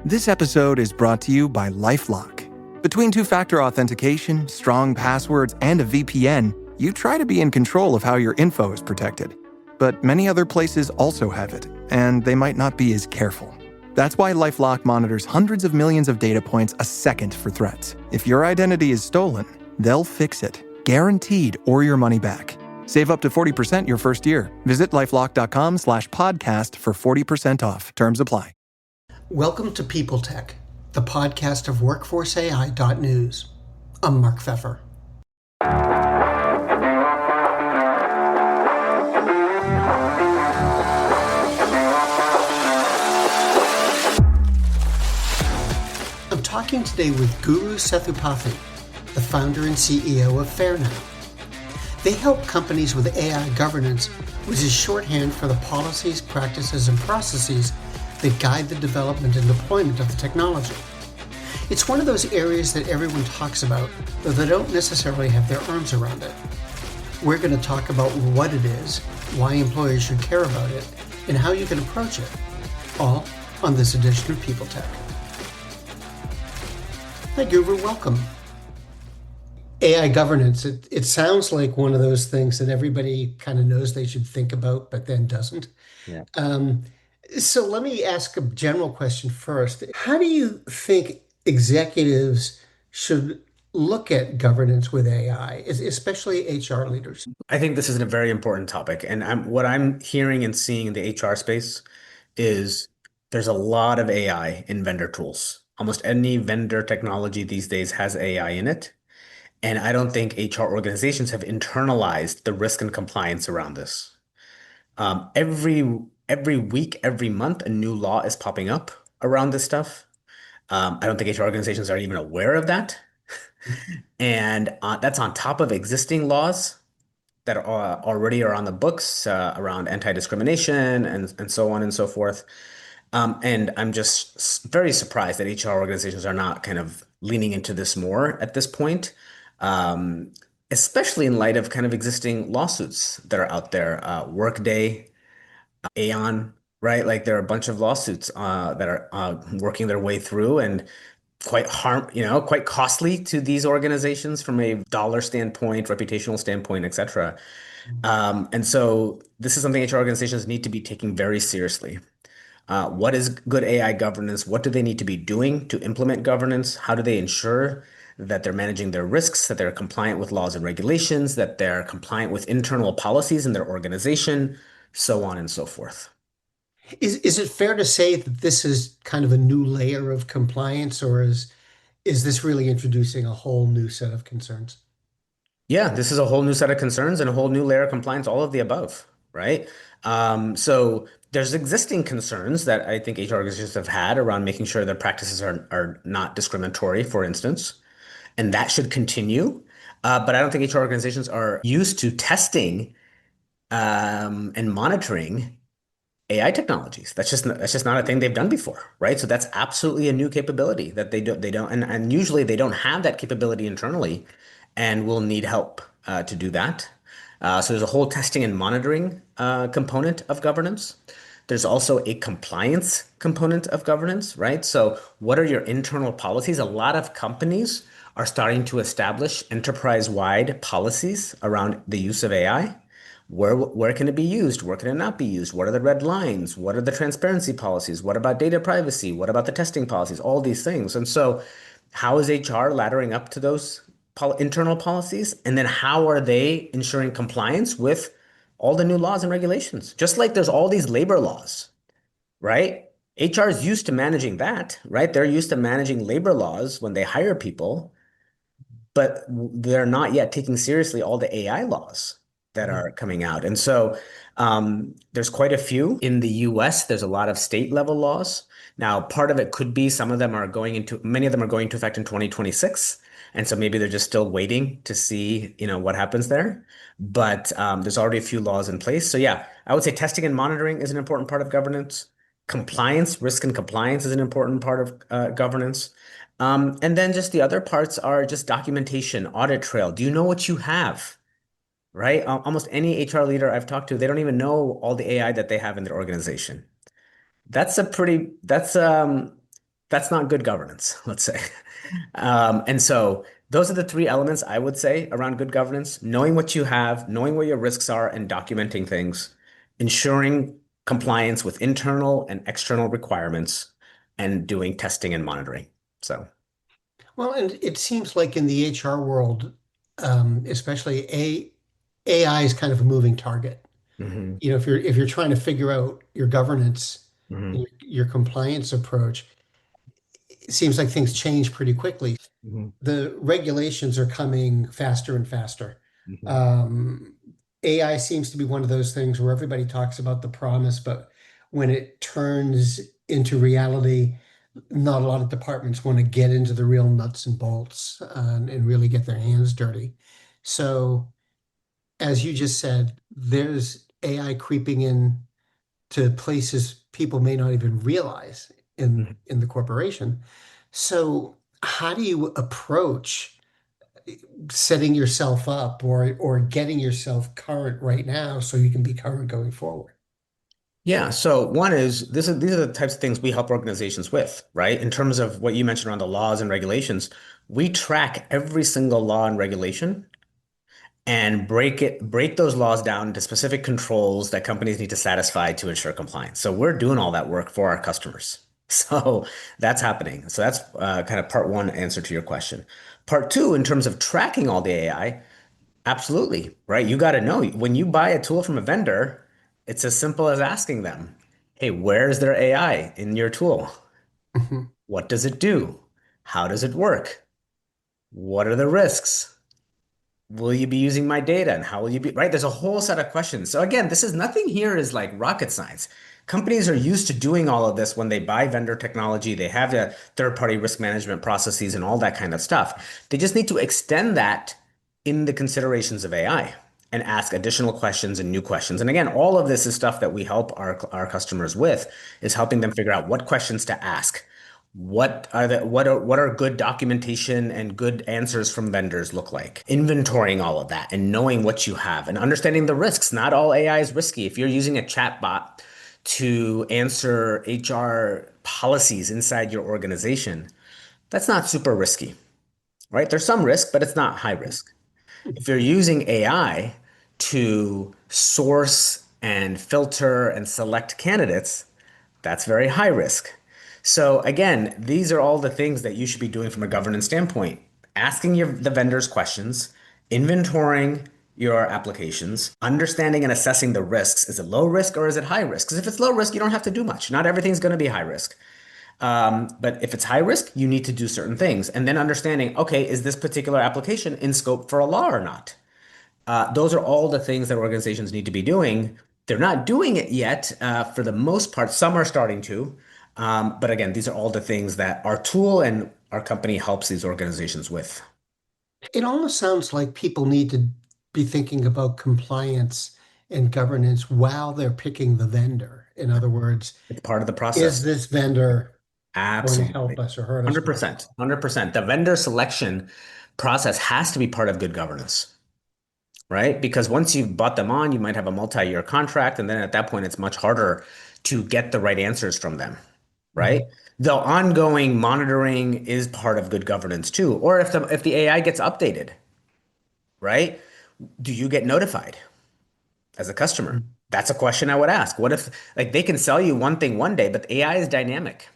This episode is brought to you by LifeLock. Between two-factor authentication, strong passwords, and a VPN, you try to be in control of how your info is protected. But many other places also have it, and they might not be as careful. That's why LifeLock monitors hundreds of millions of data points a second for threats. If your identity is stolen, they'll fix it, guaranteed, or your money back. Save up to 40% your first year. Visit lifelock.com/podcast for 40% off. Terms apply. Welcome to PeopleTech, the podcast of WorkforceAI.news. I'm Mark Pfeffer. I'm talking today with Guru Sethupathy, the founder and CEO of Fairnow. They help companies with AI governance, which is shorthand for the policies, practices, and processes that guide the development and deployment of the technology. It's one of those areas that everyone talks about, though they don't necessarily have their arms around it. We're going to talk about what it is, why employers should care about it, and how you can approach it, all on this edition of PeopleTech. Hi, Guru, welcome. AI governance, it sounds like one of those things that everybody kind of knows they should think about, but then doesn't. Yeah. So let me ask a general question first. How do you think executives should look at governance with AI, especially HR leaders? I think this is a very important topic. And what I'm hearing and seeing in the HR space is there's a lot of AI in vendor tools. Almost any vendor technology these days has AI in it. And I don't think HR organizations have internalized the risk and compliance around this. Every week, every month, a new law is popping up around this stuff. I don't think HR organizations are even aware of that. And that's on top of existing laws that are already on the books around anti-discrimination and so on and so forth. And I'm just very surprised that HR organizations are not kind of leaning into this more at this point, especially in light of kind of existing lawsuits that are out there. Workday, Aon, right? Like there are a bunch of lawsuits that are working their way through and quite costly to these organizations from a dollar standpoint, reputational standpoint, et cetera. And so this is something HR organizations need to be taking very seriously. What is good AI governance? What do they need to be doing to implement governance? How do they ensure that they're managing their risks, that they're compliant with laws and regulations, that they're compliant with internal policies in their organization, so on and so forth. Is it fair to say that this is kind of a new layer of compliance, or is this really introducing a whole new set of concerns? Yeah, this is a whole new set of concerns and a whole new layer of compliance, all of the above, right? So there's existing concerns that I think HR organizations have had around making sure their practices are not discriminatory, for instance, and that should continue. But I don't think HR organizations are used to testing and monitoring AI technologies. That's just not a thing they've done before, right? So that's absolutely a new capability that they don't, and usually they don't have that capability internally, and will need help to do that. So there's a whole testing and monitoring component of governance. There's also a compliance component of governance, right? So what are your internal policies? A lot of companies are starting to establish enterprise-wide policies around the use of AI. Where can it be used? Where can it not be used? What are the red lines? What are the transparency policies? What about data privacy? What about the testing policies? All these things. And so how is HR laddering up to those internal policies? And then how are they ensuring compliance with all the new laws and regulations? Just like there's all these labor laws, right? HR is used to managing that, right? They're used to managing labor laws when they hire people, but they're not yet taking seriously all the AI laws that are coming out. And so there's quite a few. In the US, there's a lot of state level laws. Now, part of it could be many of them are going into effect in 2026. And so maybe they're just still waiting to see, what happens there. But there's already a few laws in place. So yeah, I would say testing and monitoring is an important part of governance. Compliance, risk and compliance is an important part of governance. And then just the other parts are just documentation, audit trail. Do you know what you have? Right? Almost any HR leader I've talked to, they don't even know all the AI that they have in their organization. That's That's not good governance, let's say. And so those are the three elements I would say around good governance: knowing what you have, knowing where your risks are, and documenting things, ensuring compliance with internal and external requirements, and doing testing and monitoring. So, Well, and it seems like in the HR world, especially AI is kind of a moving target. mhm, If you're trying to figure out your governance, mhm, your compliance approach, it seems like things change pretty quickly. mhm, The regulations are coming faster and faster. mhm. Um, AI seems to be one of those things where everybody talks about the promise, but when it turns into reality, not a lot of departments want to get into the real nuts and bolts and really get their hands dirty. So, as you just said, there's AI creeping in to places people may not even realize in the corporation. So, how do you approach setting yourself up or getting yourself current right now so you can be current going forward? Yeah, so one is these are the types of things we help organizations with, right? In terms of what you mentioned around the laws and regulations, we track every single law and regulation and break those laws down into specific controls that companies need to satisfy to ensure compliance. So we're doing all that work for our customers. So that's happening. So that's kind of part one answer to your question. Part two, in terms of tracking all the AI, absolutely, right? You got to know when you buy a tool from a vendor, it's as simple as asking them, hey, where's their AI in your tool? Mhm. What does it do? How does it work? What are the risks? Will you be using my data and how will you be, right? There's a whole set of questions. So again, this is nothing here is like rocket science. Companies are used to doing all of this when they buy vendor technology. They have the third-party risk management processes and all that kind of stuff. They just need to extend that in the considerations of AI and ask additional questions and new questions. And again, all of this is stuff that we help our customers with, is helping them figure out what questions to ask. What are good documentation and good answers from vendors look like? Inventorying all of that and knowing what you have and understanding the risks. Not all AI is risky. If you're using a chatbot to answer HR policies inside your organization, that's not super risky, right? There's some risk, but it's not high risk. If you're using AI to source and filter and select candidates, that's very high risk. So again, these are all the things that you should be doing from a governance standpoint. Asking the vendors questions, inventorying your applications, understanding and assessing the risks. Is it low risk or is it high risk? Because if it's low risk, you don't have to do much. Not everything's going to be high risk. But if it's high risk, you need to do certain things. And then understanding, okay, is this particular application in scope for a law or not? Those are all the things that organizations need to be doing. They're not doing it yet, for the most part. Some are starting to. But again, these are all the things that our tool and our company helps these organizations with. It almost sounds like people need to be thinking about compliance and governance while they're picking the vendor. In other words, It's part of the is process. this vendor going to help Absolutely. us or hurt us going 100%. 100%. The vendor selection process has to be part of good governance, right? Because once you've bought them on, you might have a multi-year contract, and then at that point, it's much harder to get the right answers from them, right? forward? The ongoing monitoring is part of good governance too. Or if the AI gets updated, right? Do you get notified as a customer? Mhm. That's a question I would ask. What if like they can sell you one thing one day, but the AI is dynamic,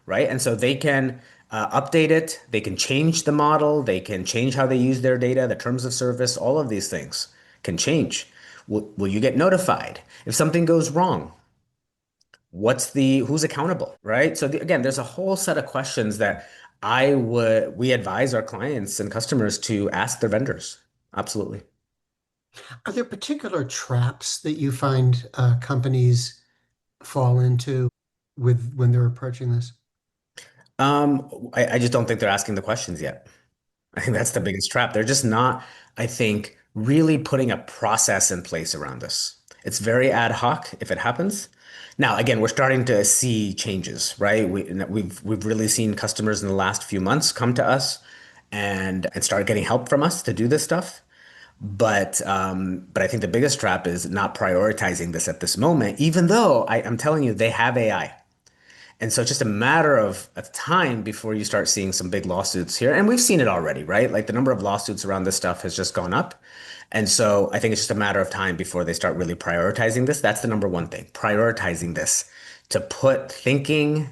right? And so they can update it, they can change the model, they can change how they use their data, the terms of service, all of these things can change. Will you get notified if something goes wrong? Who's accountable, right? So again, there's a whole set of questions that we advise our clients and customers to ask their vendors. Absolutely. Are there particular traps that you find companies fall into with when they're approaching this? I just don't think they're asking the questions yet. I think that's the biggest trap. They're just not, I think, really putting a process in place around this. It's very ad hoc if it happens. Now, again, we're starting to see changes, right? We've really seen customers in the last few months come to us and start getting help from us to do this stuff. But I think the biggest trap is not prioritizing this at this moment, even though I'm telling you they have AI. And so it's just a matter of time before you start seeing some big lawsuits here. And we've seen it already, right? Like the number of lawsuits around this stuff has just gone up. And so I think it's just a matter of time before they start really prioritizing this. That's the number one thing, prioritizing this, to put thinking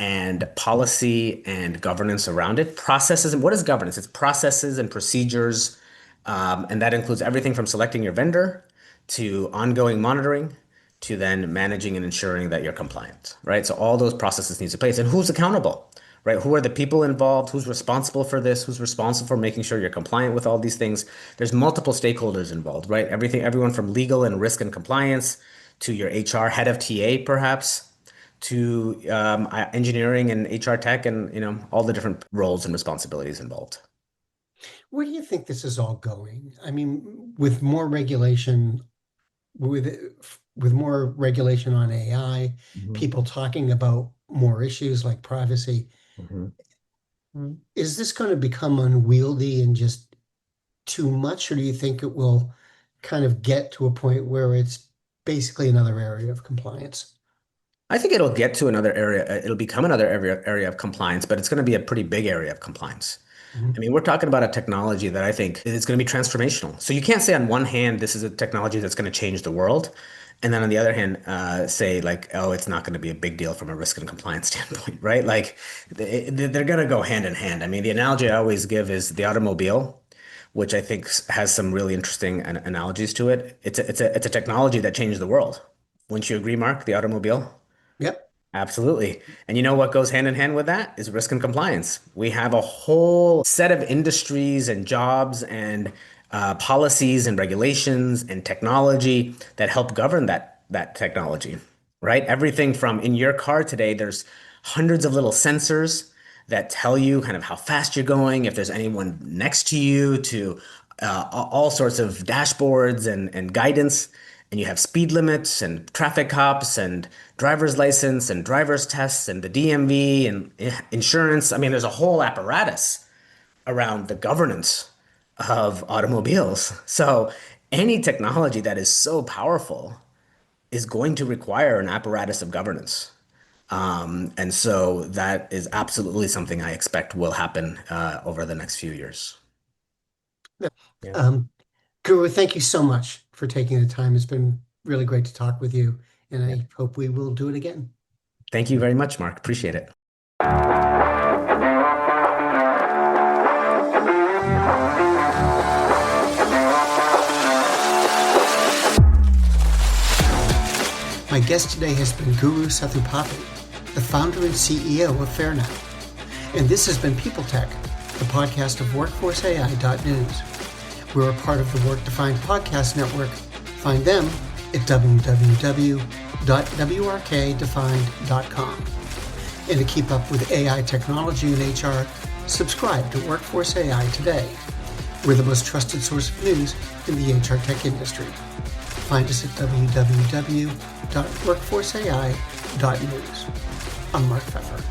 and policy and governance around it. Processes, and what is governance? It's processes and procedures. And that includes everything from selecting your vendor to ongoing monitoring to then managing and ensuring that you're compliant, right? So all those processes need to place. And who's accountable, right? Who are the people involved? Who's responsible for this? Who's responsible for making sure you're compliant with all these things? There's multiple stakeholders involved, right? Everyone from legal and risk and compliance to your HR head of TA, perhaps, to engineering and HR tech, and all the different roles and responsibilities involved. Where do you think this is all going? I mean, with more regulation, with more regulation on AI, people talking about more issues like privacy, is this going to become unwieldy and just too much, or do you think it will kind of get to a point where it's basically another area of compliance? I think it'll get to another area. It'll become another area of compliance, but it's going to be a pretty big area of compliance. I mean, we're talking about a technology that I think is going to be transformational. So you can't say on one hand, this is a technology that's going to change the world. And then on the other hand, say like, oh, it's not going to be a big deal from a risk and compliance standpoint, right? Like they're going to go hand in hand. I mean, the analogy I always give is the automobile, which I think has some really interesting analogies to it. It's a technology that changed the world. Wouldn't you agree, Mark? The automobile? Yep. Absolutely. And you know what goes hand in hand with that is risk and compliance. We have a whole set of industries and jobs and policies and regulations and technology that help govern that technology, right? Everything from in your car today, there's hundreds of little sensors that tell you kind of how fast you're going, if there's anyone next to you, to all sorts of dashboards and guidance. And you have speed limits and traffic cops and driver's license and driver's tests and the DMV and insurance. I mean, there's a whole apparatus around the governance of automobiles. So any technology that is so powerful is going to require an apparatus of governance. And so that is absolutely something I expect will happen over the next few years. Yeah. Guru, thank you so much for taking the time. It's been really great to talk with you, and I hope we will do it again. Thank you very much, Mark. Appreciate it. My guest today has been Guru Sethupathy, the founder and CEO of Fairnow. And this has been PeopleTech, the podcast of WorkforceAI.news. We're a part of the Work Defined Podcast Network. Find them at www.wrkdefined.com. And to keep up with AI technology and HR, subscribe to Workforce AI today. We're the most trusted source of news in the HR tech industry. Find us at www.workforceai.news. I'm Mark Pfeffer.